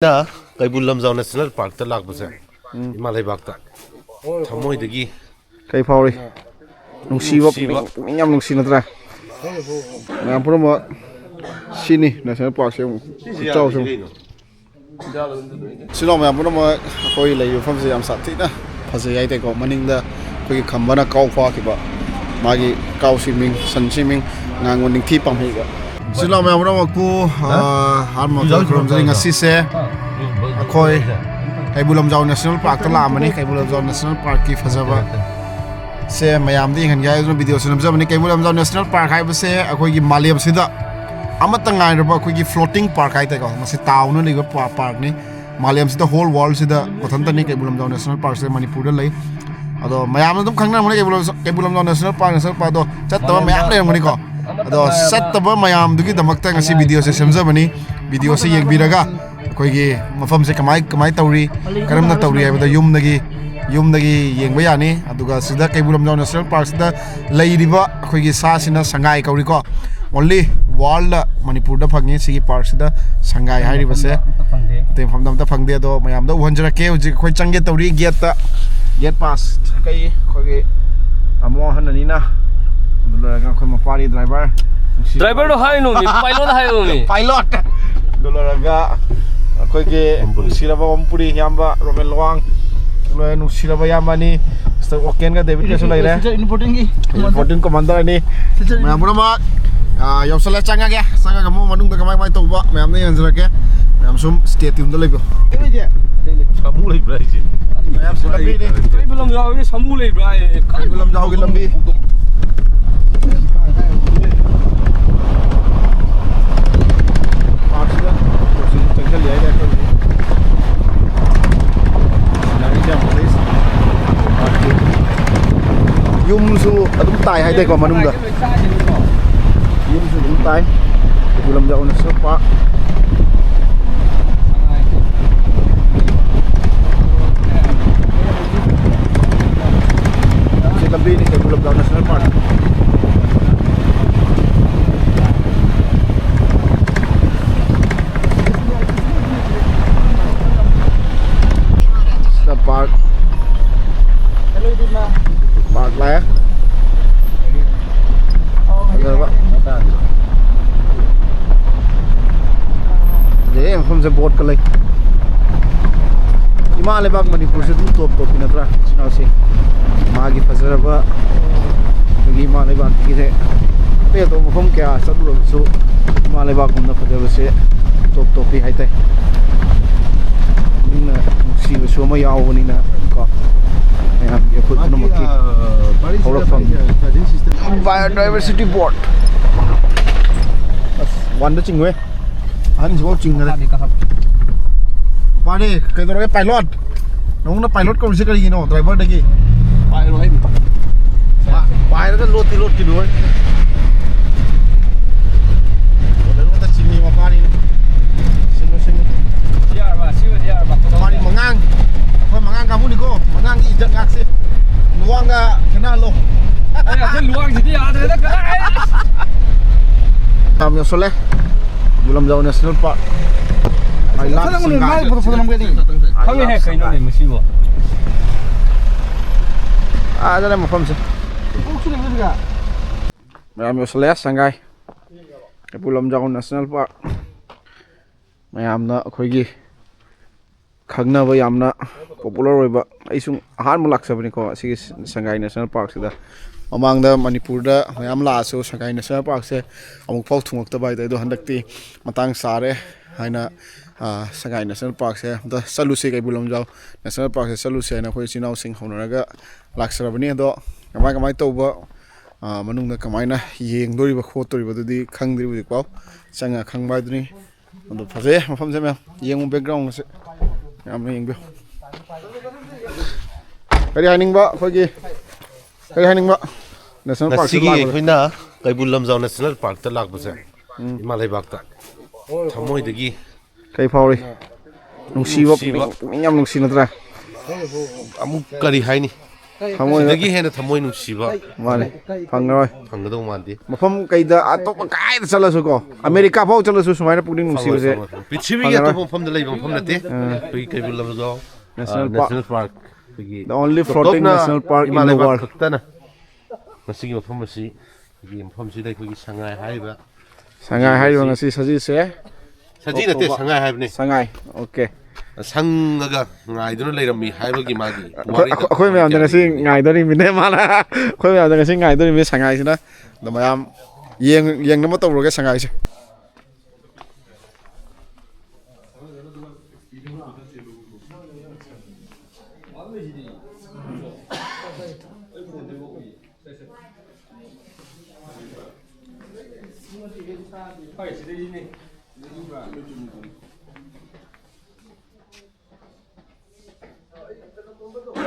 나 Keibul Lamjao national ꯄꯥꯔꯛꯇ ꯂꯥꯛꯄꯁꯦ ꯏꯃꯥ ꯂꯩꯕꯥꯛꯇ ꯊꯃꯣꯏꯗꯒꯤ ꯀꯩ ꯐꯥꯎꯔꯤ ꯅꯨꯡꯁꯤꯕ ꯄꯨꯛꯅꯤꯡ ꯌꯥꯝ ꯅꯨꯡꯁꯤꯅꯗ꯭ꯔꯥ ꯃꯌꯥꯝ ꯄꯨꯝꯅꯃꯛ ꯁꯤꯅꯤ ꯅꯦꯁꯅꯦꯜ ꯄꯥꯔꯛꯁꯦ ꯈꯨꯆꯥꯎꯁꯦ ꯁꯤꯂꯣ ꯃꯌꯥꯝ ꯄꯨꯝꯅꯃꯛ ꯑꯩꯈꯣꯏ ꯂꯩꯔꯤꯕ ꯃꯐꯝꯁꯦ ꯌꯥꯝ ꯁꯥꯊꯤꯅ ꯐꯖꯩ ꯍꯥꯏꯇꯥꯔꯦꯀꯣ ꯃꯅꯤꯡꯗ ꯑꯩꯈꯣꯏꯒꯤ ꯈꯝꯕꯅ ꯀꯥꯎ ꯐꯥꯈꯤꯕ ꯃꯥꯒꯤ ꯀꯥꯎꯁꯤ ꯃꯤꯡ ꯁꯟꯁꯤ ꯃꯤꯡ ꯉꯥꯡꯕ ꯅꯤꯡꯊꯤ ꯄꯥꯝꯍꯩꯒ ꯁꯤꯂꯣ ꯃꯌꯥꯝ ꯄꯨꯝꯅꯃꯛꯄꯨ ꯑꯍꯥꯟꯕ ꯈꯨꯔꯨꯝꯖꯔꯤ ꯉꯁꯤꯁꯦ ꯑꯩꯈꯣꯏ ꯀꯩꯕꯨꯜ ꯂꯝꯖꯥꯎ ꯅꯦꯁꯅꯦꯜ ꯄꯥꯔꯛꯇ ꯂꯥꯛꯑꯝꯕꯅꯤ ꯀꯩꯕꯨꯜ ꯂꯝꯖꯥꯎ ꯅꯦꯁꯅꯦꯜ ꯄꯥꯔꯛꯀꯤ ꯐꯖꯕ ꯁꯦ ꯃꯌꯥꯝꯗ ꯌꯦꯡꯍꯟꯒꯦ ꯍꯥꯏꯗꯨꯅ ꯚꯤꯗꯤꯑꯣꯁꯨ ꯅꯝꯖꯕꯅꯤ ꯀꯩꯕꯨꯜ ꯂꯝꯖꯥꯎ ꯅꯦꯁꯅꯦꯜ ꯄꯥꯔꯛ ꯍꯥꯏꯕꯁꯦ ꯑꯩꯈꯣꯏꯒꯤ ꯃꯥꯂꯦꯝꯁꯤꯗ ꯑꯃꯠꯇ ꯉꯥꯏꯔꯕ ꯑꯩꯈꯣꯏꯒꯤ ꯐ꯭ꯂꯣꯇꯤꯡ ꯄꯥꯔꯛ ꯍꯥꯏꯇꯥꯔꯦꯀꯣ ꯃꯁꯤ ꯇꯥꯎꯅ ꯂꯩꯕ ꯄꯥꯔꯛꯅꯤ ꯃꯥꯂꯦꯝꯁꯤꯗ ꯍꯣꯜ ꯋꯥꯔꯜꯁꯤꯗ ꯃꯊꯟꯇꯅꯤ ꯀꯩꯕꯨꯜ ꯂꯝꯖꯥꯎ ꯅꯦꯁꯅꯦꯜ ꯄꯥꯔꯛꯁꯦ ꯃꯅꯤꯄꯨꯔꯗ ꯂꯩ ꯑꯗꯣ ꯃꯌꯥꯝꯅ ꯑꯗꯨꯝ ꯈꯪꯅꯔꯝꯒꯅꯤ ꯀꯩꯕꯨꯜ ꯂꯝꯖꯥꯎ ꯅꯦꯁꯅꯦꯜ ꯄꯥꯔꯛꯇꯣ ꯆꯠꯇꯕ ꯃꯌꯥꯝ ꯂꯩꯔꯝꯒꯅꯤꯀꯣ ꯑꯗꯣ ꯆꯠꯇꯕ ꯃꯌꯥꯝꯗꯨꯒꯤꯗꯃꯛꯇ ꯉꯁꯤ ꯚꯤꯗꯤꯑꯣꯁꯦ ꯁꯦꯝꯖꯕꯅꯤ ꯚꯤꯗꯤꯑꯣꯁꯦ ꯌꯦꯡꯕꯤꯔꯒ ꯑꯩꯈꯣꯏꯒꯤ ꯃꯐꯝꯁꯦ ꯀꯃꯥꯏ ꯇꯧꯔꯤ ꯀꯔꯝꯅ ꯇꯧꯔꯤ ꯍꯥꯏꯕꯗ ꯌꯨꯝꯗꯒꯤ ꯌꯦꯡꯕ ꯌꯥꯅꯤ ꯑꯗꯨꯒ ꯁꯤꯗ ꯀꯩꯕꯨꯜ ꯂꯝꯖꯥꯎ ꯅꯦꯁꯅꯦꯜ ꯄꯥꯔꯛꯁꯤꯗ ꯂꯩꯔꯤꯕ ꯑꯩꯈꯣꯏꯒꯤ ꯁꯥꯁꯤꯅ ꯁꯉꯥꯏ ꯀꯧꯔꯤꯀꯣ ꯑꯣꯟꯂꯤ ꯋꯥꯔꯜꯗ ꯃꯅꯤꯄꯨꯔꯗ ꯐꯪꯉꯤ ꯁꯤꯒꯤ ꯄꯥꯔꯛꯁꯤꯗ ꯁꯉꯥꯏ ꯍꯥꯏꯔꯤꯕꯁꯦ ꯑꯇꯩ ꯃꯐꯝꯗ ꯑꯝꯇ ꯐꯪꯗꯦ ꯑꯗꯣ ꯃꯌꯥꯝꯗ ꯎꯍꯟꯖꯔꯛꯀꯦ ꯍꯧꯖꯤꯛ ꯑꯩꯈꯣꯏ ꯆꯪꯒꯦ ꯇꯧꯔꯤ ꯒꯦꯠ ꯄꯥꯁ ꯑꯩꯈꯣꯏꯒꯤ ꯑꯃꯣ ꯑꯍꯟ ꯑꯅꯤꯅ ꯑꯗꯨ ꯂꯣꯏꯔꯒ ꯑꯩꯈꯣꯏ ꯃꯄꯥꯔꯤ ड्राइवर हाइनो मी पाइलट हाइनो मी पाइलट ꯑꯗꯨ ꯂꯣꯏꯔꯒ ꯑꯩꯈꯣꯏꯒꯤ ꯅꯨꯡꯁꯤꯔꯕ ꯃꯝꯄꯨꯔꯤ ꯏꯌꯥꯝꯕ ꯔꯣꯃꯦꯜ ꯂꯋꯥꯡ ꯂꯣꯏꯔ ꯅꯨꯡꯁꯤꯔꯕ ꯏꯌꯥꯝꯕꯅꯤ ꯃꯤꯁꯇꯔ ꯑꯣꯀꯦꯟꯒ ꯗꯦꯕꯤꯠꯀꯁꯨ ꯂꯩꯔꯦ ꯏꯝꯄꯣꯔꯇꯤꯡ ꯀꯃꯥꯟꯗꯔꯅꯤ ꯃꯌꯥꯝ ꯄꯨꯝꯅꯃꯛ ꯌꯧꯁꯜꯂꯦ ꯆꯪꯉꯒꯦ ꯑꯃꯨꯛ ꯃꯅꯨꯡꯗ ꯀꯃꯥꯏ ꯇꯧꯕ ꯃꯌꯥꯝꯅ ꯌꯦꯡꯖꯔꯛꯀꯦ ꯃꯌꯥꯝ ꯁꯨꯝ ꯁ꯭ꯇꯦ ꯇ꯭ꯌꯨꯟꯗ ꯂꯩꯕꯤꯌꯨ ꯁꯥꯃꯨ ꯂꯩꯕ꯭ꯔꯥ ꯍꯥꯏꯁꯦ ꯃꯌꯥꯝ ꯂꯝꯕꯤꯅꯤ कई बुलम जाओगे समूह ले रहा है ꯀꯩꯕꯨꯜ ꯂꯝꯖꯥꯎꯒꯤ ꯂꯝꯕꯤ ꯄꯥꯔꯛꯁꯤꯗ ꯆꯪꯁꯤꯜꯂꯤ ꯍꯥꯏꯇꯥꯔꯦ ꯌꯨꯝꯁꯨ ꯑꯗꯨꯝ ꯇꯥꯏ ꯍꯥꯏꯇꯥꯔꯦꯀꯣ ꯃꯅꯨꯡꯗ ꯌꯨꯝꯁꯨ ꯑꯗꯨꯝ ꯇꯥꯏ ꯀꯩꯕꯨꯜ ꯂꯝꯖꯥꯎ ꯅꯦꯁꯅꯦꯜ ꯄꯥꯔꯛ ꯁꯤ ꯂꯝꯕꯤꯅꯤ Keibul Lamjao national park park park लाया ये हम से बोट कर इमा लेबाग मणिपुर से तुम टॉप टॉप नत्रा सिनाव से मागी फजरबा की इमा लेबाग की से पे तो मफम क्या सब लोग सो इमा लेबाग गुमना फजरब से टॉप टॉप ही है ꯅꯨꯡꯁꯤꯕꯁꯨ ꯑꯃ ꯌꯥꯎꯕꯅꯤꯅ ꯀꯣ ꯃꯌꯥꯝꯒꯤ ꯑꯩꯈꯣꯏ ꯄꯨꯝꯅꯃꯛꯀꯤ ꯍꯧꯔꯛꯐꯝ ꯕꯥꯏꯑꯣꯗꯥꯏꯕꯔꯁꯤꯇꯤ ꯕꯣꯔꯗ ꯑꯁ ꯋꯥꯟꯗ ꯆꯤꯡꯉꯣꯏ ꯑꯍꯟꯁꯤꯐꯥꯎ ꯆꯤꯡꯈꯔꯦ ꯄꯥꯔꯦ ꯀꯩꯗꯧꯔꯒꯦ ꯄꯥꯏꯂꯣꯠ ꯅꯉꯣꯟꯗ ꯄꯥꯏꯂꯣꯠ ꯀꯧꯔꯤꯁꯦ ꯀꯔꯤꯒꯤꯅꯣ ꯗ꯭ꯔꯥꯏꯚꯔꯗꯒꯤ ꯄꯥꯏꯔꯒ ꯂꯣꯠꯈꯤꯗꯣꯏ ꯂꯣꯠꯇ ꯆꯤꯡꯉꯤ ꯃꯄꯥꯅꯤꯅ Mari mangang, kau mangang kamu nih kok, mangang ijat ngaksi, luang nggak kenal lo. luang jadi ada Kami soleh, belum jauh national park. kami है कहीं नहीं मुसीबत Ada nama pam sih. Kami soleh Shanghai, belum jauh national park. ꯃꯌꯥꯝꯅ ꯑꯩꯈꯣꯏꯒꯤ ꯈꯪꯅꯕ ꯌꯥꯝꯅ popular ꯑꯣꯏꯕ ꯑꯩꯁꯨ ꯑꯍꯥꯟꯕ ꯂꯥꯛꯆꯕꯅꯤꯀꯣ ꯑꯁꯤꯒꯤ ꯁꯉꯥꯏ ꯅꯦꯁꯅꯦꯜ ꯄꯥꯔꯛꯁꯤꯗ ꯃꯃꯥꯡꯗ ꯃꯅꯤꯄꯨꯔꯗ ꯃꯌꯥꯝ ꯂꯥꯛꯑꯁꯨ ꯁꯉꯥꯏ ꯅꯦꯁꯅꯦꯜ ꯄꯥꯔꯛꯁꯦ ꯑꯃꯨꯛꯐꯥꯎ ꯊꯨꯡꯉꯛꯇꯕ ꯍꯥꯏꯇꯥꯔꯦ ꯑꯗꯣ ꯍꯟꯗꯛꯇꯤ ꯃꯇꯥꯡ ꯆꯥꯔꯦ ꯍꯥꯏꯅ ꯁꯉꯥꯏ ꯅꯦꯁꯅꯦꯜ ꯄꯥꯔꯛꯁꯦ ꯑꯝꯇ ꯆꯠꯂꯨꯁꯤ ꯀꯩꯕꯨꯜ ꯂꯝꯖꯥꯎ ꯅꯦꯁꯅꯦꯜ ꯄꯥꯔꯛꯁꯦ ꯆꯠꯂꯨꯁꯤ ꯍꯥꯏꯅ ꯑꯩꯈꯣꯏ ꯏꯆꯤꯜ ꯏꯅꯥꯎꯁꯤꯡ ꯍꯧꯅꯔꯒ ꯂꯥꯛꯆꯔꯕꯅꯤ ꯑꯗꯣ ꯀꯃꯥꯏ ꯇꯧꯕ ꯃꯅꯨꯡꯗ ꯀꯃꯥꯏꯅ ꯌꯦꯡꯗꯣꯔꯤꯕ ꯈꯣꯠꯇꯣꯔꯤꯕꯗꯨꯗꯤ ꯈꯪꯗ꯭ꯔꯤ ꯍꯧꯖꯤꯛꯐꯥꯎ ꯆꯪꯉ ꯈꯪꯕ ꯍꯥꯏꯗꯨꯅꯤ ꯑꯗꯣ ꯐꯖꯩ ꯃꯐꯝꯁꯦ ꯃꯌꯥꯝ ꯌꯦꯡꯉꯨ ꯕꯦꯛꯒ꯭ꯔꯥꯎꯟꯒꯁꯦ ꯌꯥꯝꯅ ꯌꯦꯡꯕꯤꯌꯨ ꯀꯔꯤ ꯍꯥꯏꯅꯤꯡꯕ ꯑꯩꯈꯣꯏꯒꯤ ꯀꯔꯤ ꯍꯥꯏꯅꯤꯡꯕ ꯅꯦꯁꯅꯦꯜ ꯄꯥꯔꯛ ꯉꯁꯤꯒꯤ ꯑꯩꯈꯣꯏꯅ ꯀꯩꯕꯨꯜ ꯂꯝꯖꯥꯎ ꯅꯦꯁꯅꯦꯜ ꯄꯥꯔꯛꯇ ꯂꯥꯛꯄꯁꯦ ꯏꯃꯥ ꯂꯩꯕꯥꯛꯇ ꯊꯃꯣꯏꯗꯒꯤ ꯀꯩ ꯐꯥꯎꯔꯤ ꯅꯨꯡꯁꯤꯕ ꯄꯨꯛꯅꯤꯡ ꯌꯥꯝ ꯅꯨꯡꯁꯤꯅꯗ꯭ꯔꯥ ꯑꯃꯨꯛ ꯀꯔꯤ ꯍꯥꯏꯅꯤ ꯊꯃꯣꯏꯗ ꯁꯤꯗꯒꯤ ꯍꯦꯟꯅ ꯊꯃꯣꯏ ꯅꯨꯡꯁꯤꯕ ꯃꯥꯅꯤ ꯐꯪꯉꯔꯣꯏ ꯐꯪꯒꯗꯧ ꯃꯥꯟꯗꯦ ꯃꯐꯝ ꯀꯩꯗ ꯑꯇꯣꯞꯄ ꯀꯥꯏꯗ ꯆꯠꯂꯁꯨ ꯀꯣ ꯑꯃꯦꯔꯤꯀꯥ ꯐꯥꯎ ꯆꯠꯂꯁꯨ ꯁꯨꯃꯥꯏꯅ ꯄꯨꯛꯅꯤꯡ ꯅꯨꯡꯁꯤꯕꯁꯦ ꯄ꯭ꯔꯤꯊꯤꯕꯤꯒꯤ ꯑꯇꯣꯞꯄ ꯃꯐꯝꯗ ꯂꯩꯕ ꯃꯐꯝ ꯅꯠꯇꯦ ꯑꯩꯈꯣꯏꯒꯤ ꯀꯩꯕꯨꯜ ꯂꯝꯖꯥꯎ ꯅꯦꯁꯅꯦꯜ ꯄꯥꯔꯛ ꯑꯩꯈꯣꯏꯒꯤ The only floating national park in ꯏꯃꯥ the ꯂꯩꯕꯥꯛ world. ꯈꯛꯇꯅ ꯃꯁꯤꯒꯤ ꯃꯐꯝ ꯑꯁꯤ ꯑꯩꯈꯣꯏꯒꯤ ꯃꯐꯝꯁꯤꯗ ꯑꯩꯈꯣꯏꯒꯤ ꯁꯉꯥꯏ ꯍꯥꯏꯔꯤꯕ ꯁꯉꯥꯏ ꯍꯥꯏꯔꯤꯕ ꯉꯁꯤ ꯁꯖꯤꯁꯦ ꯁꯖꯤ ꯅꯠꯇꯦ ꯁꯉꯥꯏ ꯍꯥꯏꯕꯅꯤ ꯁꯉꯥꯏ ꯑꯣꯀꯦ ꯁꯪꯉꯒ ꯉꯥꯏꯗꯨꯅ ꯂꯩꯔꯝꯃꯤ ꯍꯥꯏꯕꯒꯤ ꯃꯥꯒꯤ ꯑꯩꯈꯣꯏ ꯃꯌꯥꯝꯗ ꯉꯁꯤ ꯉꯥꯏꯗꯣꯔꯤꯃꯤꯅꯦ ꯃꯥꯅ ꯑꯩꯈꯣꯏ ꯃꯌꯥꯝꯗ ꯉꯁꯤ ꯉꯥꯏꯗꯣꯔꯤꯃꯤ ꯁꯉꯥꯏꯁꯤꯅ ꯑꯗ ꯃꯌꯥꯝ ꯌꯦꯡꯅꯕ ꯇꯧꯔꯒꯦ ꯁꯉꯥꯏꯁꯦ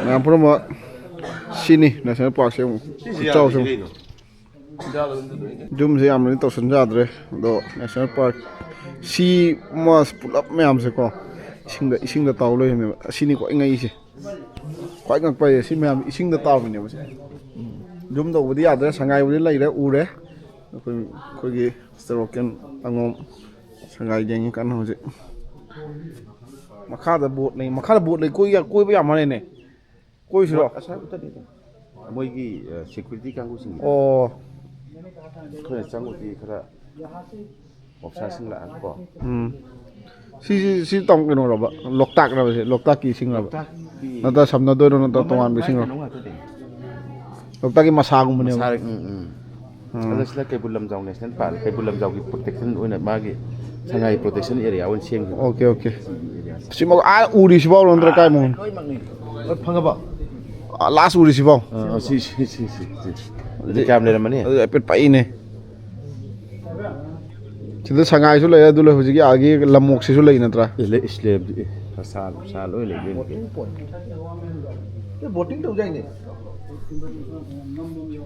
ꯃꯌꯥꯝ ꯄꯨꯝꯅꯃꯛ ꯁꯤꯅꯤ ꯅꯦꯁꯅꯦꯜ ꯄꯥꯔꯛꯁꯦ ꯑꯃꯨꯛ ꯆꯥꯎꯁꯨ ꯖꯨꯝꯁꯦ ꯌꯥꯝꯅꯗꯤ ꯇꯧꯁꯟ ꯌꯥꯗ꯭ꯔꯦ ꯑꯗꯣ ꯅꯦꯁꯅꯦꯜ ꯄꯥꯔꯛ ꯁꯤ ꯃꯁ ꯄꯨꯂꯞ ꯃꯌꯥꯝꯁꯦꯀꯣ ꯏꯁꯤꯡꯗ ꯇꯥꯎ ꯂꯩꯔꯝꯃꯦꯕ ꯑꯁꯤꯅꯤ ꯈ꯭ꯋꯥꯏ ꯉꯛꯏꯁꯦ ꯈ꯭ꯋꯥꯏ ꯉꯛꯄ ꯁꯤ ꯃꯌꯥꯝ ꯏꯁꯤꯡꯗ ꯇꯥꯎꯔꯤꯅꯦꯕ ꯁꯤ ꯖꯨꯝ ꯇꯧꯕꯗꯤ ꯌꯥꯗ꯭ꯔꯦ ꯁꯉꯥꯏꯕꯨꯗꯤ ꯂꯩꯔꯦ ꯎꯔꯦ ꯑꯩꯈꯣꯏꯒꯤ ꯁ꯭ꯇꯦꯔꯣꯀꯦꯟ ꯑꯉꯣꯝ ꯁꯉꯥꯏ ꯌꯦꯡꯉꯤ ꯀꯟꯅ ꯍꯧꯖꯤꯛ ꯃꯈꯥꯗ ꯕꯣꯠ ꯂꯩ ꯀꯣꯏꯕ ꯌꯥꯝ ꯃꯥꯜꯂꯦꯅꯦ ꯀꯣꯏꯁꯤꯔꯣ ꯃꯣꯏꯒꯤ ꯁꯦꯀ꯭ꯌꯨꯔꯤꯇꯤ ꯀꯥꯡꯕꯨꯁꯤꯡ ꯑꯣ ꯑꯩꯈꯣꯏꯅ ꯆꯪꯉꯨꯗꯤ ꯈꯔ ꯑꯣꯐꯤꯁꯥꯔꯁꯤꯡ ꯂꯥꯛꯑꯒꯀꯣ ꯁꯤ ꯇꯧ ꯀꯩꯅꯣꯔꯕ ꯂꯣꯛꯇꯥꯛꯔꯕꯁꯦ ꯂꯣꯛꯇꯥꯛꯀꯤ ꯏꯁꯤꯡꯔꯕ ꯅꯠꯇ꯭ꯔ ꯁꯝꯅꯗꯣꯏꯔꯣ ꯅꯠꯇ꯭ꯔ ꯇꯣꯉꯥꯟꯕ ꯏꯁꯤꯡꯔꯣ ꯂꯣꯛꯇꯥꯛꯀꯤ ꯃꯁꯥꯒꯨꯝꯕꯅꯦꯕ ꯑꯗꯣ ꯁꯤꯗ ꯀꯩꯕꯨꯜ ꯂꯝꯖꯥꯎ ꯅꯦꯁꯅꯦꯜ ꯄꯥꯔꯛ ꯀꯩꯕꯨꯜ ꯂꯝꯖꯥꯎꯒꯤ ꯄ꯭ꯔꯣꯇꯦꯛꯁꯟ ꯑꯣꯏꯅ ꯃꯥꯒꯤ ꯁꯉꯥꯏ ꯄ꯭ꯔꯣꯇꯦꯛꯁꯟ ꯑꯦꯔꯤꯌꯥ ꯑꯣꯏꯅ ꯁꯦꯝꯈꯤꯕ ꯑꯣꯀꯦ ꯁꯤꯃꯛ ꯎꯔꯤꯁꯤꯐꯥꯎ ꯅꯠꯇ꯭ꯔ ꯀꯥꯏ ꯃꯑꯣꯡ ꯐꯪꯉꯕ ꯂꯥꯁ ꯎꯔꯤꯁꯤꯐꯥꯎ ꯁꯤ ꯑꯗꯨꯗꯤ ꯀꯌꯥꯝ ꯂꯩꯔꯝꯃꯅꯤ ꯑꯗꯨ ꯍꯥꯏꯐꯦꯠ ꯄꯛꯏꯅꯦ ꯁꯤꯗ ꯁꯉꯥꯏꯁꯨ ꯂꯩ ꯑꯗꯨ ꯍꯧꯖꯤꯛꯀꯤ ꯑꯥꯒꯤ ꯂꯝꯃꯣꯛꯁꯤꯁꯨ ꯂꯩ ꯅꯠꯇ꯭ꯔꯥ ꯁꯥ ꯂꯣꯏ ꯂꯩꯗꯣꯏꯅꯤ ꯕꯣꯇꯤꯡ ꯇꯧꯖꯩꯅꯦ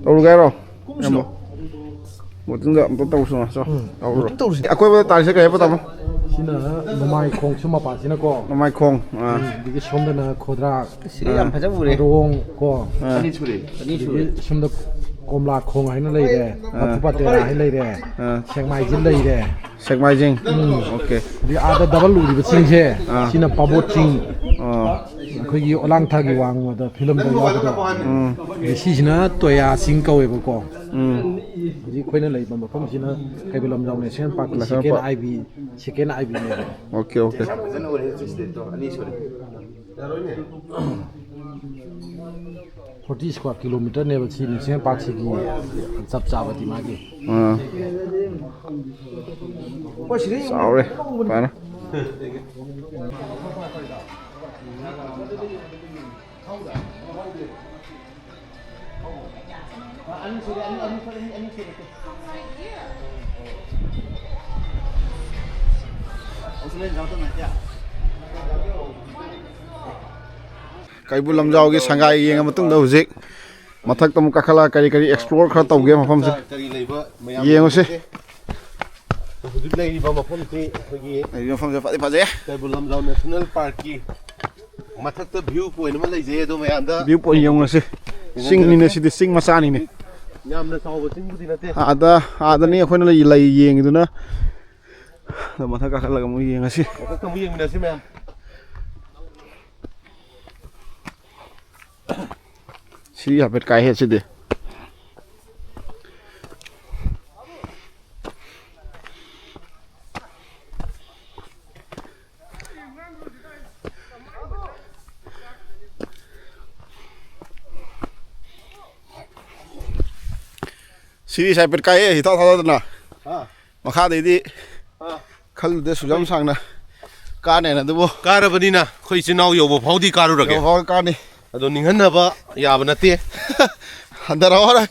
ꯇꯧꯔꯨꯒꯦ ꯍꯥꯏꯔꯣ ꯕꯣꯇꯤꯡꯗ ꯑꯝꯇ ꯇꯧꯁꯨ ꯑꯀꯣꯏꯕꯗ ꯇꯥꯔꯤꯁꯦ ꯀꯩ ꯍꯥꯏꯕ ꯇꯥꯃꯣ ꯁꯤꯅ ꯅꯣꯡꯃꯥꯏꯈꯣꯡ ꯃꯄꯥꯟꯁꯤꯅꯀꯣ ꯅꯣꯡꯃꯥꯏꯈꯣꯡ ꯑꯗꯒꯤ ꯁꯣꯝꯗꯅ ꯈꯣꯗ꯭ꯔꯥꯛ ꯌꯥꯝ ꯐꯖ ꯎꯔꯦ ꯔꯣꯡ ꯀꯣ ꯑꯅꯤ ꯁꯨꯔꯦ ꯑꯗꯒꯤ ꯁꯣꯝꯗ ꯀꯣꯝꯂꯥꯈꯣꯡ ꯍꯥꯏꯅ ꯂꯩꯔꯦ ꯂꯐꯨꯄꯥꯇꯦꯔꯥ ꯍꯥꯏꯅ ꯂꯩꯔꯦ ꯁꯦꯛꯃꯥꯏꯖꯤꯟ ꯂꯩꯔꯦ ꯁꯦꯛꯃꯥꯏꯖꯤꯡ ꯑꯣꯀꯦ ꯑꯗꯒꯤ ꯑꯥꯗ ꯗꯕꯜ ꯎꯔꯤꯕ ꯆꯤꯡꯁꯦ ꯁꯤꯅ ꯄꯥꯕꯣꯠ ꯆꯤꯡ ꯑꯩꯈꯣꯏꯒꯤ ꯑꯣꯂꯥꯡꯊꯥꯒꯤ ꯋꯥꯡꯃꯗ ꯐꯤꯂꯝꯗ ꯌꯥꯎꯕꯗꯣ ꯑꯗꯩ ꯁꯤꯁꯤꯅ ꯇꯣꯌꯥ ꯆꯤꯡ ꯀꯧꯋꯦꯕꯀꯣ ꯍꯧꯖꯤꯛ ꯑꯩꯈꯣꯏꯅ ꯂꯩꯕ ꯃꯐꯝꯁꯤꯅ ꯀꯩꯕꯨꯜ ꯂꯝꯖꯥꯎ ꯅꯦꯁꯅꯦꯜ ꯄꯥꯔꯛꯀꯤ ꯁꯦꯀꯦꯟ ꯑꯥꯏꯕꯤꯅꯦꯕ ꯑꯣꯀꯦ ꯐꯖꯅ ꯑꯣꯏꯔꯦ ꯁꯤꯗ ꯑꯅꯤ ꯁꯨꯔꯦ 40 ꯁ꯭ꯀ꯭ꯋꯥꯔ ꯀꯤꯂꯣꯃꯤꯇꯔꯅꯦꯕ ꯁꯤ ꯅꯦꯁꯅꯦꯜ ꯄꯥꯔꯛꯁꯤꯒꯤ ꯆꯞ ꯆꯥꯕꯗꯤ ꯃꯥꯒꯤ ꯆꯥꯎꯔꯦ ꯐꯅ ꯀꯩꯕꯨꯜ ꯂꯝꯖꯥꯎꯒꯤ ꯁꯉꯥꯏ ꯌꯦꯡꯉ ꯃꯇꯨꯡꯗ ꯍꯧꯖꯤꯛ ꯃꯊꯛꯇ ꯑꯃꯨꯛ ꯀꯥꯈꯠꯂꯒ ꯀꯔꯤ ꯑꯦꯛꯁꯄ꯭ꯂꯣꯔ ꯈꯔ ꯇꯧꯒꯦ ꯃꯐꯝꯁꯦ ꯌꯦꯡꯉꯨꯁꯤ ꯍꯧꯖꯤꯛ ꯂꯩꯔꯤꯕ ꯃꯐꯝꯁꯤ ꯑꯩꯈꯣꯏꯒꯤ ꯃꯐꯝꯁꯦ ꯐꯖꯩ ꯀꯩꯕꯨꯜ ꯂꯝꯖꯥꯎ ꯅꯦꯁꯅꯦꯜ ꯄꯥꯔꯛꯀꯤ ꯃꯊꯛꯇ ꯚ꯭ꯌꯨ ꯄꯣꯏꯟꯠ ꯑꯃ ꯂꯩꯖꯩ ꯑꯗꯣ ꯃꯌꯥꯝꯗ ꯚ꯭ꯌꯨ ꯄꯣꯏꯟꯠ ꯌꯦꯡꯉꯨꯁꯤ ꯆꯤꯡꯅꯤꯅꯦ ꯁꯤꯗꯤ ꯆꯤꯡ ꯃꯆꯥꯅꯤꯅꯦ ꯌꯥꯝꯅ ꯆꯥꯎꯕ ꯆꯤꯡꯕꯨꯗꯤ ꯅꯠꯇꯦ ꯑꯥꯗꯅꯤ ꯑꯩꯈꯣꯏꯅ ꯂꯩ ꯌꯦꯡꯉꯤꯗꯨꯅ ꯃꯊꯛ ꯀꯥꯈꯠꯂꯒ ꯑꯃꯨꯛ ꯌꯦꯡꯉꯁꯤ ꯃꯊꯛꯇ ꯑꯃꯨꯛ ꯌꯦꯡꯃꯤꯟꯅꯁꯤ ꯃꯌꯥꯝ ꯁꯤ ꯍꯥꯏꯐꯦꯠ ꯀꯥꯏꯍꯦ ꯁꯤꯗꯤ ꯁꯤꯗꯤ ꯍꯥꯏꯐꯦꯠ ꯀꯥꯏꯍꯦ ꯍꯤꯊꯥ ꯊꯥꯗꯗꯅ ꯃꯈꯥꯗꯩꯗꯤ ꯈꯜꯂꯨꯗꯦ ꯁꯨꯖꯝ ꯁꯥꯡꯅ ꯀꯥꯅꯦꯅ ꯑꯗꯨꯕꯨ ꯀꯥꯔꯕꯅꯤꯅ ꯑꯩꯈꯣꯏ ꯏꯆꯤꯜ ꯏꯅꯥꯎ ꯌꯧꯕ ꯐꯥꯎꯗꯤ ꯀꯥꯔꯨꯔꯒꯦ ꯀꯥꯅꯤ ꯑꯗꯣ ꯅꯤꯡꯍꯟꯅꯕ ꯌꯥꯕ ꯅꯠꯇꯦ ꯍꯟꯊꯔꯛꯑꯣ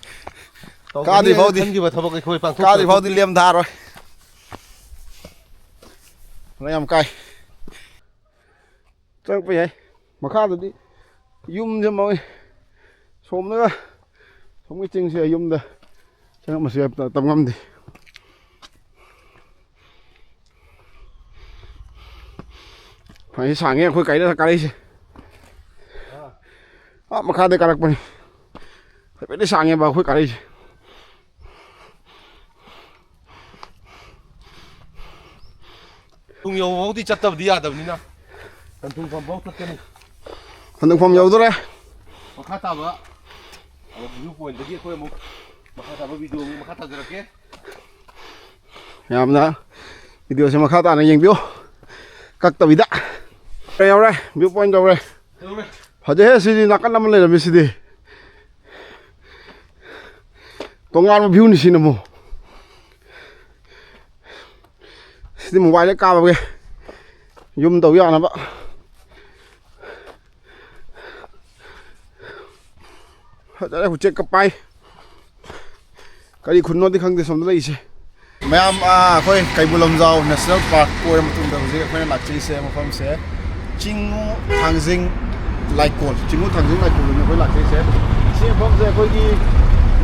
ꯀꯥꯗ꯭ꯔꯤ ꯐꯥꯎꯗꯤ ꯈꯟꯈꯤꯕ ꯊꯕꯛ ꯑꯩꯈꯣꯏ ꯀꯥꯗ꯭ꯔꯤ ꯐꯥꯎꯗꯤ ꯂꯦꯝ ꯊꯥꯔꯣꯏ ꯌꯥꯝ ꯀꯥꯏ ꯆꯪꯉꯛꯄ ꯌꯥꯏ ꯃꯈꯥꯗꯗꯤ ꯌꯨꯝꯁꯦ ꯃꯣꯏ ꯁꯣꯝꯗꯒ ꯁꯣꯝꯒꯤ ꯆꯤꯡꯁꯦ ꯌꯨꯝꯗ ꯆꯪꯉꯛꯃꯁꯨ ꯌꯥꯏ ꯇꯝ ꯉꯝꯗꯦ ꯁꯥꯡꯉꯦ ꯑꯩꯈꯣꯏ ꯀꯥꯏꯗ ꯀꯥꯔꯛꯏꯁꯦ ꯃꯈꯥꯗ ꯀꯥꯔꯛꯄꯅꯤ ꯍꯥꯏꯐꯦꯠꯇꯤ ꯁꯥꯡꯉꯦꯕ ꯑꯩꯈꯣꯏ ꯀꯥꯔꯛꯏꯁꯦ ꯊꯨꯡ ꯌꯧꯕꯐꯥꯎꯗꯤ ꯆꯠꯇꯕꯗꯤ ꯌꯥꯗꯕꯅꯤꯅ ꯀꯟꯊꯨꯡꯐꯝꯐꯥꯎ ꯆꯠꯀꯅꯤ ꯍꯟꯗꯛꯐꯝ ꯌꯧꯗꯣꯔꯦ ꯃꯈꯥ ꯇꯥꯕ ꯚ꯭ꯌꯨ ꯄꯣꯏꯟꯠꯇꯒꯤ ꯑꯩꯈꯣꯏ ꯑꯃꯨꯛ ꯃꯈꯥ ꯇꯥꯕ ꯚꯤꯗꯤꯑꯣ ꯑꯃꯨꯛ ꯃꯈꯥ ꯇꯥꯖꯔꯛꯀꯦ ꯌꯥꯝꯅ ꯚꯤꯗꯤꯑꯣꯁꯦ ꯃꯈꯥ ꯇꯥꯅ ꯌꯦꯡꯕꯤꯌꯨ ꯀꯛꯇꯕꯤꯗ ꯌꯧꯔꯦ ꯚ꯭ꯌꯨ ꯄꯣꯏꯟꯠ ꯌꯧꯔꯦ ꯐꯖꯩꯍꯦ ꯁꯤꯗꯤ ꯅꯥꯀꯟ ꯑꯃ ꯂꯩꯔꯝꯃꯤ ꯁꯤꯗꯤ ꯇꯣꯉꯥꯟꯕ ꯚ꯭ꯌꯨꯅꯤ ꯁꯤꯅ ꯑꯃꯨꯛ ꯁꯤꯗꯤ ꯃꯣꯕꯥꯏꯜꯗ ꯀꯥꯕꯒꯤ ꯌꯨꯝ ꯇꯧ ꯌꯥꯅꯕ ꯐꯖꯔꯦ ꯎꯆꯦꯛꯀ ꯄꯥꯏ ꯀꯔꯤ ꯈꯨꯟꯅꯣꯗꯤ ꯈꯪꯗꯦ ꯁꯣꯝꯗ ꯂꯩꯔꯤꯁꯦ ꯃꯌꯥꯝ ꯑꯩꯈꯣꯏ ꯀꯩꯕꯨꯜ ꯂꯝꯖꯥꯎ ꯅꯦꯁꯅꯦꯜ ꯄꯥꯔꯛ ꯀꯣꯏꯔ ꯃꯇꯨꯡꯗ ꯍꯧꯖꯤꯛ ꯑꯩꯈꯣꯏꯅ ꯂꯥꯛꯆꯔꯤꯁꯦ ꯃꯐꯝꯁꯦ ꯆꯤꯡꯉꯨ ꯊꯥꯡꯖꯤꯡ ꯂꯥꯏꯀꯣꯜ ꯆꯤꯡꯉꯨ ꯊꯥꯡꯖꯤꯡ ꯂꯥꯏꯀꯣꯜꯗꯅꯤ ꯑꯩꯈꯣꯏ ꯂꯥꯛꯆꯔꯤꯁꯦ ꯁꯤ ꯃꯐꯝꯁꯦ ꯑꯩꯈꯣꯏꯒꯤ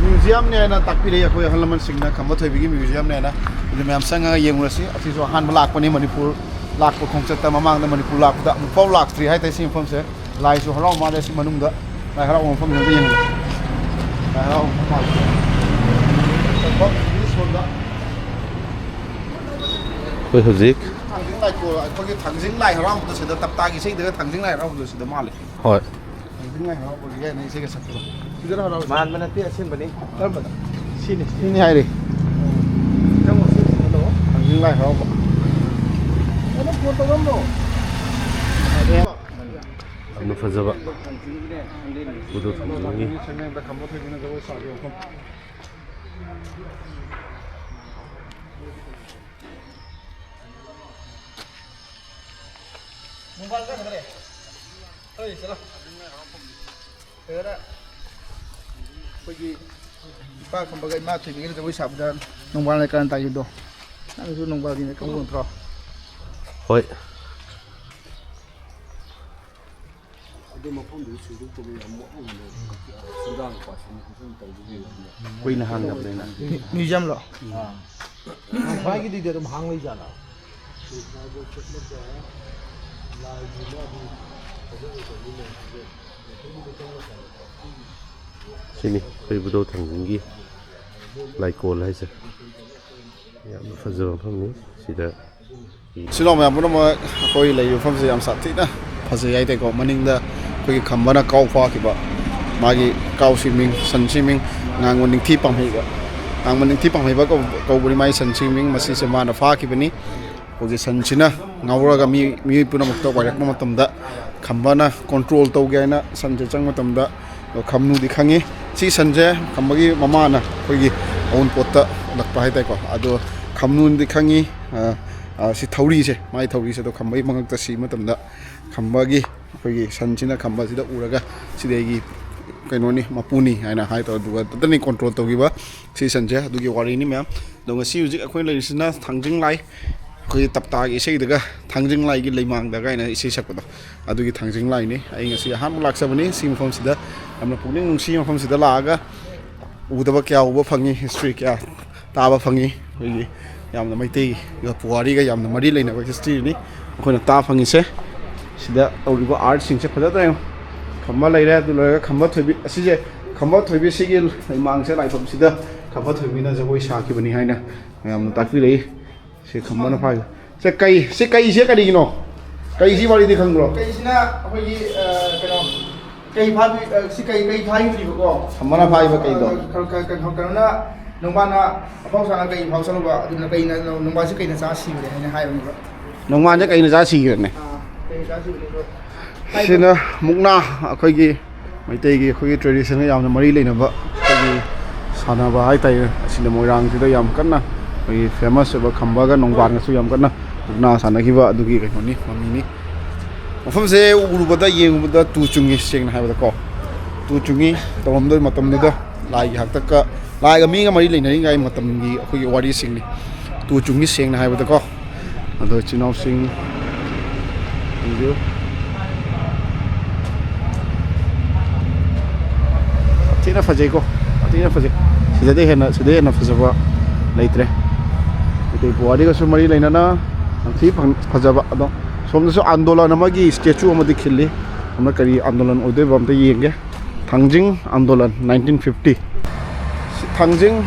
ꯃ꯭ꯌꯨꯖꯤꯌꯝꯅꯦ ꯍꯥꯏꯅ ꯇꯥꯛꯄꯤꯔꯛꯏ ꯑꯩꯈꯣꯏ ꯑꯍꯜ ꯂꯃꯟꯁꯤꯡꯅ ꯈꯝꯕ ꯊꯣꯏꯕꯤꯒꯤ ꯃ꯭ꯌꯨꯖꯤꯌꯝꯅꯦ ꯍꯥꯏꯅ ꯑꯗꯨ ꯃꯌꯥꯝ ꯆꯪꯉꯒ ꯌꯦꯡꯉꯨꯔꯁꯤ ꯑꯁꯤꯁꯨ ꯑꯍꯥꯟꯕ ꯂꯥꯛꯄꯅꯤ ꯃꯅꯤꯄꯨꯔ ꯂꯥꯛꯄ ꯈꯣꯡꯆꯠꯇ ꯃꯃꯥꯡꯗ ꯃꯅꯤꯄꯨꯔ ꯂꯥꯛꯄꯗ ꯑꯃꯨꯛꯐꯥꯎ ꯂꯥꯛꯇ꯭ꯔꯤ ꯍꯥꯏꯇꯥꯔꯦ ꯁꯤ ꯃꯐꯝꯁꯦ ꯂꯥꯏꯁꯨ ꯍꯔꯥꯎ ꯃꯥꯜꯂꯦ ꯁꯤ ꯃꯅꯨꯡꯗ ꯂꯥꯏ ꯍꯔꯥꯎꯕ ꯃꯐꯝ ꯑꯃꯗ ꯌꯦꯡꯉꯨꯔꯦ ꯂꯥꯏ ꯍꯔꯥꯎꯕ ꯃꯐꯝ ꯃꯥꯜꯂꯦ ꯁꯣꯝꯗ ꯑꯩꯈꯣꯏ ꯍꯧꯖꯤꯛ ꯊꯥꯡꯖꯤꯡ ꯂꯥꯏꯀꯣꯜ ꯑꯩꯈꯣꯏꯒꯤ ꯊꯥꯡꯖꯤꯡ ꯂꯥꯏ ꯍꯔꯥꯎꯕꯗ ꯁꯤꯗ ꯇꯞꯇꯥꯒꯤ ꯏꯁꯩꯗꯒ ꯊꯥꯡꯖꯤꯡ ꯂꯥꯏ ꯍꯔꯥꯎꯕꯗꯣ ꯁꯤꯗ ꯃꯥꯜꯂꯦ ꯍꯣꯏ ꯊꯥꯡꯖꯤꯡ ꯂꯥꯏ ꯍꯔꯥꯎꯕꯒꯤ ꯍꯥꯏꯅ ꯏꯁꯩꯒ ꯁꯛꯄꯗꯣ ꯁꯤꯗ ꯍꯔꯥꯎ ꯃꯥꯟꯕ ꯅꯠꯇꯦ ꯑꯁꯦꯡꯕꯅꯤ ꯀꯔꯝꯕꯗ ꯁꯤꯅꯤ ꯍꯥꯏꯔꯤ ꯊꯥꯡꯖꯤꯡ ꯂꯥꯏ ꯍꯔꯥꯎꯕ ꯑꯩꯅ ꯐꯣꯟ ꯇꯧꯔꯝꯕ꯭ꯔꯣ ꯌꯥꯝꯅ ꯐꯖꯕ ꯎꯗꯨ ꯊꯥꯡꯖꯤꯡꯒꯤ ꯈꯝꯕ ꯊꯣꯏꯕꯤꯅ ꯖꯒꯣꯏ ꯁꯥꯕ ꯃꯐꯝ ꯑꯩꯈꯣꯏꯒꯤ ꯏꯄꯥ ꯈꯝꯕꯒ ꯏꯃꯥ ꯊꯣꯏꯕꯤꯒ ꯖꯒꯣꯏ ꯁꯥꯕꯗ ꯅꯣꯡꯕꯥꯜ ꯂꯩꯀꯥꯏꯅ ꯇꯥꯈꯤꯕꯗꯣ ꯅꯪꯁꯨ ꯅꯣꯡꯕꯥꯜꯒꯤꯅ ꯈꯪꯕ ꯅꯠꯇ꯭ꯔꯣ ꯍꯣꯏ ꯀꯨꯏꯅ ꯍꯥꯡꯗꯕꯅꯤꯅ ꯃ꯭ꯌꯨꯖꯤꯌꯝꯂꯣ ꯈ꯭ꯋꯥꯏꯒꯤꯗꯤ ꯑꯗꯨꯝ ꯍꯥꯡ ꯂꯩꯖꯥꯠꯂꯥ ꯁꯤꯅꯤ ꯑꯩꯈꯣꯏ ꯏꯕꯨꯙꯧ ꯊꯥꯡꯖꯤꯡꯒꯤ ꯂꯥꯏꯀꯣꯜ ꯍꯥꯏꯁꯦ ꯌꯥꯝꯅ ꯐꯖꯕ ꯃꯐꯝꯅꯤ ꯁꯤꯗ ꯁꯤꯂꯣꯡ ꯃꯌꯥꯝ ꯄꯨꯝꯅꯃꯛ ꯑꯩꯈꯣꯏ ꯂꯩꯔꯤꯕ ꯃꯐꯝꯁꯦ ꯌꯥꯝ ꯁꯥꯊꯤꯅ ꯐꯖꯩ ꯍꯥꯏꯇꯥꯔꯦꯀꯣ ꯃꯅꯤꯡꯗ ꯑꯩꯈꯣꯏꯒꯤ ꯈꯝꯕꯅ ꯀꯥꯎ ꯐꯥꯈꯤꯕ ꯃꯥꯒꯤ ꯀꯥꯎꯁꯤ ꯃꯤꯡ ꯁꯟꯁꯤ ꯃꯤꯡ ꯉꯥꯡꯕ ꯅꯤꯡꯊꯤ ꯄꯥꯝꯍꯩꯕ ꯉꯥꯡꯕ ꯅꯤꯡꯊꯤ ꯄꯥꯝꯍꯩꯕ ꯀꯧꯕꯅꯤ ꯃꯥꯒꯤ ꯁꯟꯁꯤ ꯃꯤꯡ ꯃꯁꯤꯁꯦ ꯃꯥꯅ ꯐꯥꯈꯤꯕꯅꯤ ꯍꯧꯖꯤꯛ ꯁꯟꯁꯤꯅ ꯉꯥꯎꯔꯒ ꯃꯤꯑꯣꯏ ꯄꯨꯝꯅꯃꯛꯇ ꯋꯥꯏꯔꯛꯄ ꯃꯇꯝꯗ ꯈꯝꯕꯅ ꯀꯣꯟꯇ꯭ꯔꯣꯜ ꯇꯧꯒꯦ ꯍꯥꯏꯅ ꯁꯟꯁꯦ ꯆꯪꯕ ꯃꯇꯝꯗ ꯈꯝꯅꯨꯗꯤ ꯈꯪꯉꯤ ꯁꯤ ꯁꯟꯁꯦ ꯈꯝꯕꯒꯤ ꯃꯃꯥꯅ ꯑꯩꯈꯣꯏꯒꯤ ꯑꯎꯟꯄꯣꯠꯇ ꯂꯛꯄ ꯍꯥꯏꯇꯥꯔꯦꯀꯣ ꯑꯗꯣ ꯈꯝꯅꯨꯗꯤ ꯈꯪꯉꯤ ꯁꯤ ꯊꯧꯔꯤꯁꯦ ꯃꯥꯒꯤ ꯊꯧꯔꯤꯁꯦ ꯑꯗꯣ ꯈꯝꯕꯒꯤ ꯃꯉꯛꯇ ꯁꯤ ꯃꯇꯝꯗ ꯈꯝꯕꯒꯤ ꯑꯩꯈꯣꯏꯒꯤ ꯁꯟꯁꯤꯅ ꯈꯝꯕꯁꯤꯗ ꯎꯔꯒ ꯁꯤꯗꯒꯤ ꯀꯩꯅꯣꯅꯤ ꯃꯄꯨꯅꯤ ꯍꯥꯏꯅ ꯍꯥꯏꯇꯥꯔꯦ ꯑꯗꯨꯒ ꯇꯣꯇꯦꯜꯂꯤ ꯀꯣꯟꯇ꯭ꯔꯣꯜ ꯇꯧꯈꯤꯕ ꯁꯤ ꯁꯟꯁꯦ ꯑꯗꯨꯒꯤ ꯋꯥꯔꯤꯅꯤ ꯃꯌꯥꯝ ꯑꯗꯣ ꯉꯁꯤ ꯍꯧꯖꯤꯛ ꯑꯩꯈꯣꯏ ꯂꯩꯔꯤꯁꯤꯅ ꯊꯥꯡꯖꯤꯡ ꯂꯥꯏ ꯑꯩꯈꯣꯏꯒꯤ ꯇꯞꯇꯥꯒꯤ ꯏꯁꯩꯗꯒ ꯊꯥꯡꯖꯤꯡ ꯂꯥꯏꯒꯤ ꯂꯩꯃꯥꯡꯗ ꯀꯥꯏꯅ ꯏꯁꯩ ꯁꯛꯄꯗꯣ ꯑꯗꯨꯒꯤ ꯊꯥꯡꯖꯤꯡ ꯂꯥꯏꯅꯤ ꯑꯩ ꯉꯁꯤ ꯑꯍꯥꯟꯕ ꯂꯥꯛꯆꯕꯅꯤ ꯁꯤ ꯃꯐꯝꯁꯤꯗ ꯌꯥꯝꯅ ꯄꯨꯛꯅꯤꯡ ꯅꯨꯡꯁꯤ ꯃꯐꯝꯁꯤꯗ ꯂꯥꯛꯑꯒ ꯎꯗꯕ ꯀꯌꯥ ꯎꯕ ꯐꯪꯉꯤ ꯍꯤꯁꯇ꯭ꯔꯤ ꯀꯌꯥ ꯇꯥꯕ ꯐꯪꯉꯤ ꯑꯩꯈꯣꯏꯒꯤ ꯌꯥꯝꯅ ꯃꯩꯇꯩꯒ ꯄꯨꯋꯥꯔꯤꯒ ꯌꯥꯝꯅ ꯃꯔꯤ ꯂꯩꯅꯕ ꯍꯤꯁꯇ꯭ꯔꯤꯅꯤ ꯑꯩꯈꯣꯏꯅ ꯇꯥꯕ ꯐꯪꯉꯤꯁꯦ ꯁꯤꯗ ꯇꯧꯔꯤꯕ ꯑꯥꯔꯠꯁꯤꯡꯁꯦ ꯐꯖꯅ ꯌꯦꯡꯉꯨ ꯈꯝꯕ ꯂꯩꯔꯦ ꯑꯗꯨ ꯂꯣꯏꯔꯒ ꯈꯝꯕ ꯊꯣꯏꯕꯤ ꯑꯁꯤꯁꯦ ꯈꯝꯕ ꯊꯣꯏꯕꯤꯁꯤꯒꯤ ꯂꯩꯃꯥꯡꯁꯦ ꯂꯥꯏꯐꯝꯁꯤꯗ ꯈꯝꯕ ꯊꯣꯏꯕꯤꯅ ꯖꯒꯣꯏ ꯁꯥꯈꯤꯕꯅꯤ ꯍꯥꯏꯅ ꯃꯌꯥꯝꯅ ꯇꯥꯛꯄꯤꯔꯛꯏ ꯁꯤ ꯈꯝꯕꯅ ꯐꯥꯏꯕ ꯁꯤ ꯀꯩꯁꯦ ꯀꯔꯤꯒꯤꯅꯣ ꯀꯩꯁꯤ ꯋꯥꯔꯤꯗꯤ ꯈꯪꯕ꯭ꯔꯣ ꯀꯩꯁꯤꯅ ꯑꯩꯈꯣꯏꯒꯤ ꯀꯩꯅꯣ ꯀꯩ ꯐꯥꯕꯤ ꯁꯤ ꯀꯩ ꯐꯥꯏꯕꯅꯦꯕꯀꯣ ꯈꯝꯕꯅ ꯐꯥꯏꯕ ꯀꯩꯗꯣ ꯀꯩꯅꯣꯅ ꯅꯣꯡꯕꯥꯟꯅ ꯑꯐꯥꯎ ꯁꯥꯅ ꯀꯩ ꯐꯥꯎ ꯆꯠꯂꯨꯕ ꯑꯗꯨꯅ ꯀꯩꯅ ꯅꯣꯡꯕꯥꯟꯁꯤ ꯀꯩꯅ ꯆꯥ ꯁꯤꯕꯅꯦ ꯍꯥꯏꯅ ꯍꯥꯏꯕꯅꯦꯕ ꯅꯣꯡꯃꯥꯟꯁꯦ ꯀꯩꯅ ꯆꯥ ꯁꯤꯈꯤꯕꯅꯦ ꯀꯩꯅ ꯆꯥ ꯁꯤꯕꯅꯦꯕ ꯁꯤꯅ ꯃꯨꯛꯅꯥ ꯑꯩꯈꯣꯏꯒꯤ ꯃꯩꯇꯩꯒꯤ ꯑꯩꯈꯣꯏꯒꯤ ꯇ꯭ꯔꯦꯗꯤꯁꯟꯒ ꯌꯥꯝꯅ ꯃꯔꯤ ꯂꯩꯅꯕ ꯑꯩꯈꯣꯏꯒꯤ ꯁꯥꯟꯅꯕ ꯍꯥꯏꯇꯥꯔꯦ ꯑꯁꯤꯅ ꯃꯣꯏꯔꯥꯡꯁꯤꯗ ꯌꯥꯝ ꯀꯟꯅ ꯑꯩꯈꯣꯏꯒꯤ ꯐꯦꯃꯁ ꯑꯣꯏꯕ ꯈꯝꯕꯒ ꯅꯣꯡꯕꯥꯟꯒꯁꯨ ꯌꯥꯝ ꯀꯟꯅ ꯃꯨꯛꯅꯥ ꯁꯥꯟꯅꯈꯤꯕ ꯑꯗꯨꯒꯤ ꯀꯩꯅꯣꯅꯤ ꯃꯃꯤꯡꯅꯤ ꯃꯐꯝꯁꯦ ꯎꯔꯨꯕꯗ ꯌꯦꯡꯉꯨꯕꯗ ꯇꯨ ꯆꯨꯡꯉꯤ ꯁꯦꯡꯅ ꯍꯥꯏꯕꯗꯀꯣ ꯇꯨ ꯆꯨꯡꯉꯤ ꯇꯧꯔꯝꯗꯣꯏ ꯃꯇꯝꯗꯨꯗ ꯂꯥꯏꯒꯤ ꯍꯥꯛꯇꯛꯀ ꯂꯥꯏꯒ ꯃꯤꯒ ꯃꯔꯤ ꯂꯩꯅꯔꯤꯉꯩ ꯃꯇꯝꯒꯤ ꯑꯩꯈꯣꯏꯒꯤ ꯋꯥꯔꯤꯁꯤꯡꯅꯤ ꯇꯨ ꯆꯨꯡꯉꯤ ꯁꯦꯡꯅ ꯍꯥꯏꯕꯗꯀꯣ ꯑꯗꯣ ꯏꯆꯤꯜ ꯏꯅꯥꯎꯁꯤꯡ ꯊꯤꯅ ꯐꯖꯩꯀꯣ ꯊꯤꯅ ꯐꯖꯩ ꯁꯤꯗꯩ ꯍꯦꯟꯅ ꯐꯖꯕ ꯂꯩꯇ꯭ꯔꯦ ꯃꯩꯇꯩ ꯄꯨꯋꯥꯔꯤꯒꯁꯨ ꯃꯔꯤ ꯂꯩꯅꯅ ꯌꯥꯝ ꯊꯤ ꯐꯖꯕ ꯑꯗꯣ ꯁꯣꯝꯗꯁꯨ ꯑꯟꯗꯣꯂꯟ ꯑꯃꯒꯤ ꯁ꯭ꯇꯦꯆꯨ ꯑꯃꯗꯤ ꯈꯤꯜꯂꯤ ꯁꯣꯝꯗ ꯀꯔꯤ ꯑꯟꯗꯣꯂꯟ ꯑꯣꯏꯗꯣꯏꯕ ꯑꯝꯇ ꯌꯦꯡꯒꯦ Thangjing Andolan 1950. Thangjing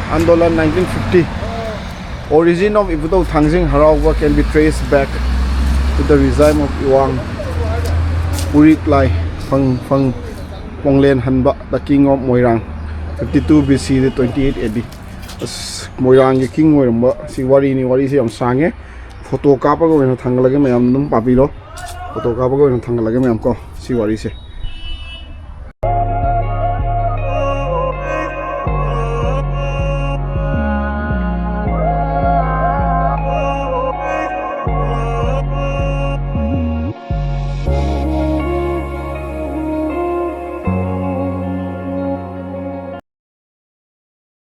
Andolan 1950. Origin of Iputo Thangjing Harawa can be traced back to the regime of Iwang Urik Lai Phang Ponglen Hanba, the king of Moirang, 52 BC to 28 AD. Moirang the king Moiramba, si wari ni wari si ang sange, photo kapago na tanggalagay mayam nung papilo, photo kapago na tanggalagay mayam ko, si wari si.